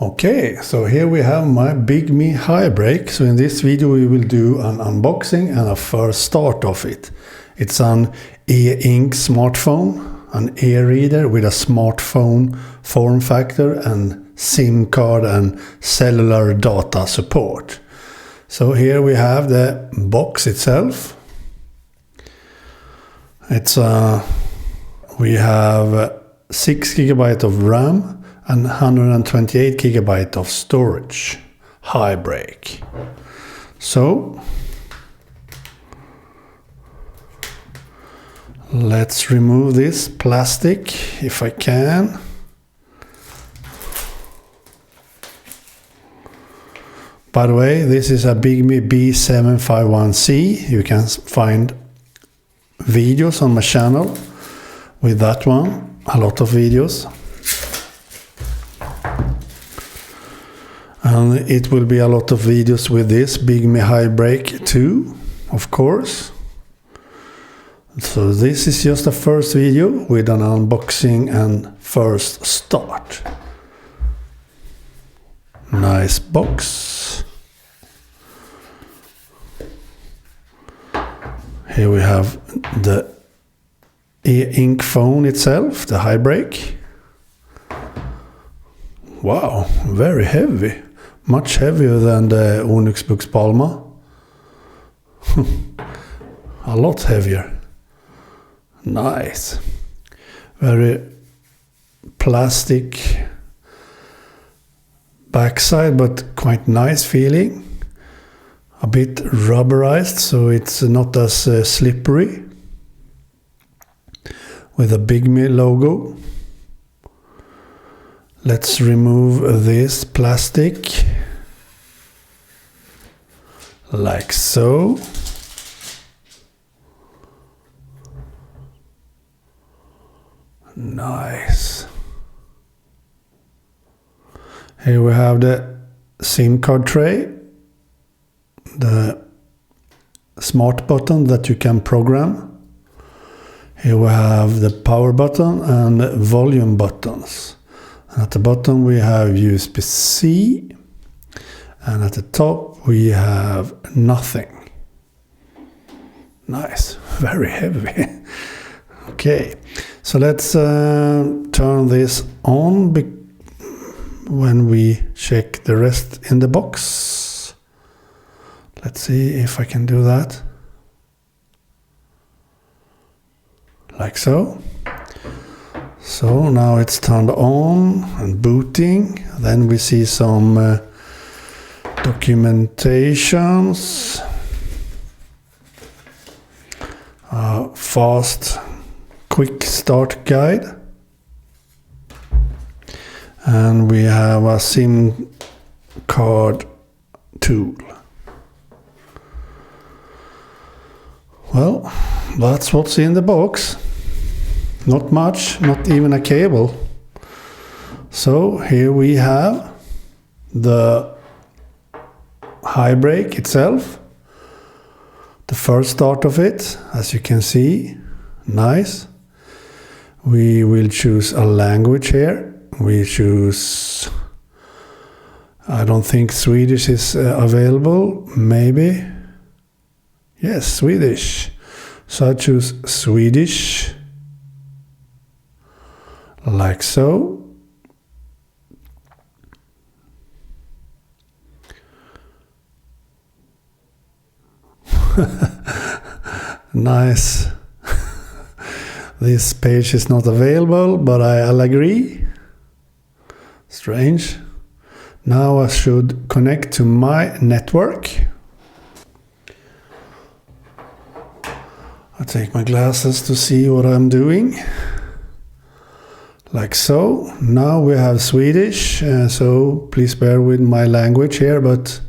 Okay, so here we have my Bigme HiBreak. So in this video we will do an unboxing and a first start of it. It's an e-ink smartphone, an e-reader with a smartphone form factor and SIM card and cellular data support. So here we have the box itself. We have 6 GB of RAM and 128 GB of storage. HiBreak. So let's remove this plastic if I can. By the way, this is a Bigme B751c. You can find videos on my channel with that one, a lot of videos. And it will be a lot of videos with this Bigme HiBreak too, of course. So this is just a first video with an unboxing and first start. Nice box. Here we have the e-ink phone itself, the HiBreak. Wow, very heavy. Much heavier than the Onyx Boox Palma. A lot heavier. Nice. Very plastic backside, but quite nice feeling. A bit rubberized, so it's not as slippery. With a Bigme logo. Let's remove this plastic. Like so. Nice. Here we have the SIM card tray. The smart button that you can program. Here we have the power button and volume buttons. And at the bottom we have USB-C, and at the top we have nothing. Nice, very heavy. Okay, so let's turn this on when we check the rest in the box. Let's see if I can do that. Like so. So now it's turned on and booting. Then we see some documentations. Fast quick start guide. And we have a SIM card tool. Well, that's what's in the box. Not much, not even a cable. So here we have the HiBreak itself. The first start of it, as you can see, nice. We will choose a language here. We choose, I don't think Swedish is available, maybe. Yes, Swedish. So I choose Swedish. Like so. Nice. This page is not available, but I'll agree. Strange. Now I should connect to my network. I take my glasses to see what I'm doing. Like so. Now we have Swedish, so please bear with my language here, but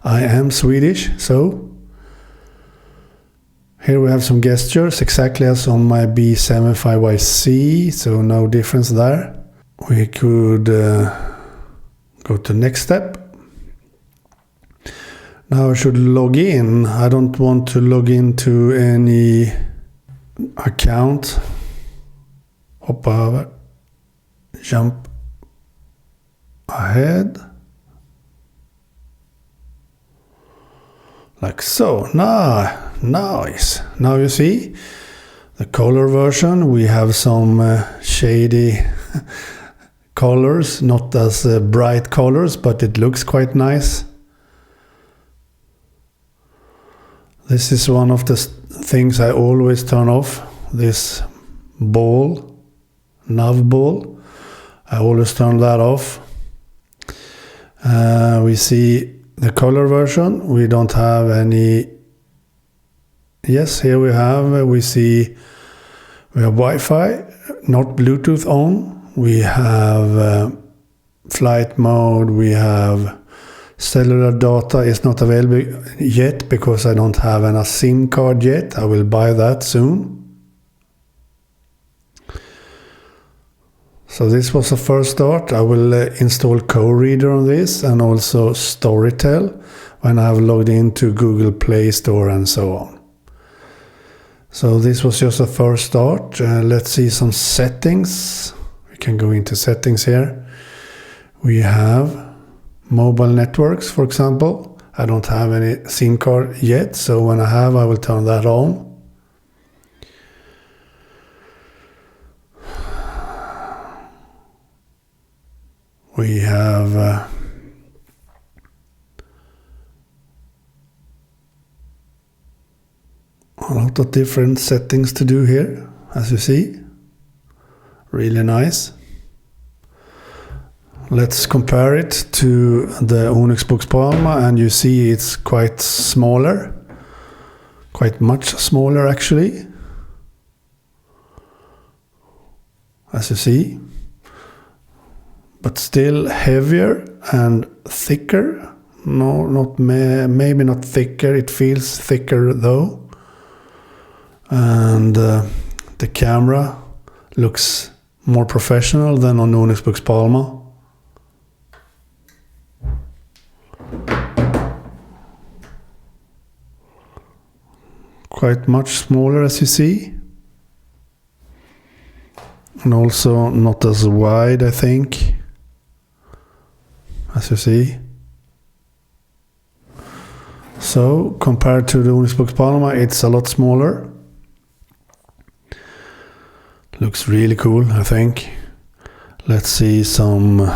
I am Swedish, so. Here we have some gestures, exactly as on my B751c, so no difference there. We could go to next step. Now I should log in. I don't want to log into any account. Hoppa över. Jump ahead. Like so. Nice. Now you see the color version. We have some shady colors, not as bright colors, but it looks quite nice. This is one of the things I always turn off, this ball, nav ball. I always turn that off. We see the color version. We don't have any. Yes, here we have. We have Wi-Fi, not Bluetooth on. We have flight mode. We have cellular data is not available yet because I don't have a SIM card yet. I will buy that soon. So this was the first start. I will install co-reader on this and also Storytel when I have logged into Google Play Store and so on. So this was just a first start. Let's see some settings. We can go into settings here. We have mobile networks, for example. I don't have any SIM card yet, so when I have, I will turn that on. We have a lot of different settings to do here, as you see. Really nice. Let's compare it to the Onyx Boox Palma, and you see it's quite smaller, quite much smaller actually, as you see, but still heavier and thicker. No, not maybe not thicker, it feels thicker though. And the camera looks more professional than on Onyx Boox Palma. Quite much smaller, as you see, and also not as wide, I think, as you see. So compared to the Onyx Boox Palma, it's a lot smaller. Looks really cool, I think. Let's see some.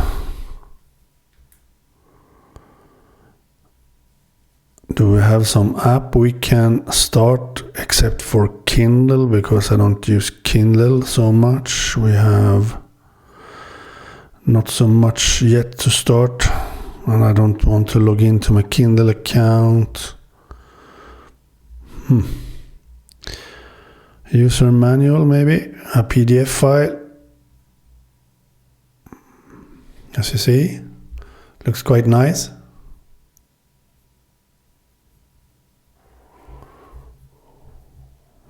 Do we have some app we can start, except for Kindle, because I don't use Kindle so much. We have not so much yet to start, and I don't want to log into my Kindle account. User manual, maybe a PDF file. As you see, looks quite nice.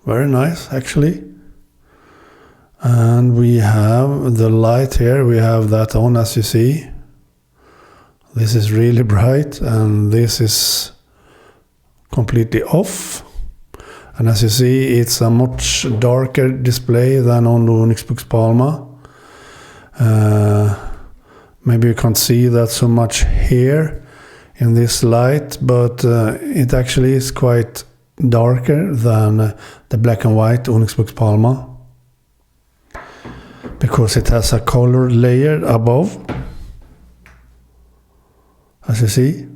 Very nice, actually. And we have the light here. We have that on, as you see. This is really bright, and this is completely off. And as you see, it's a much darker display than on the Onyx Boox Palma. Maybe you can't see that so much here in this light, but it actually is quite darker than the black and white Onyx Boox Palma, because it has a color layer above, as you see.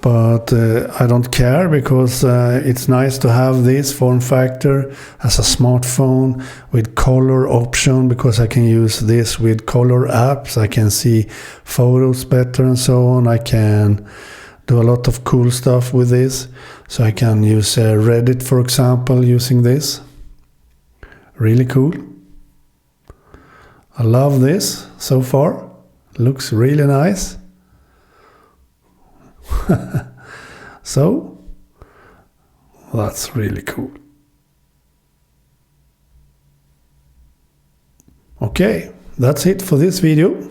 But I don't care, because it's nice to have this form factor as a smartphone with color option, because I can use this with color apps. I can see photos better and so on. I can do a lot of cool stuff with this. So I can use Reddit, for example, using this. Really cool. I love this so far. Looks really nice. So that's really cool. Okay, that's it for this video.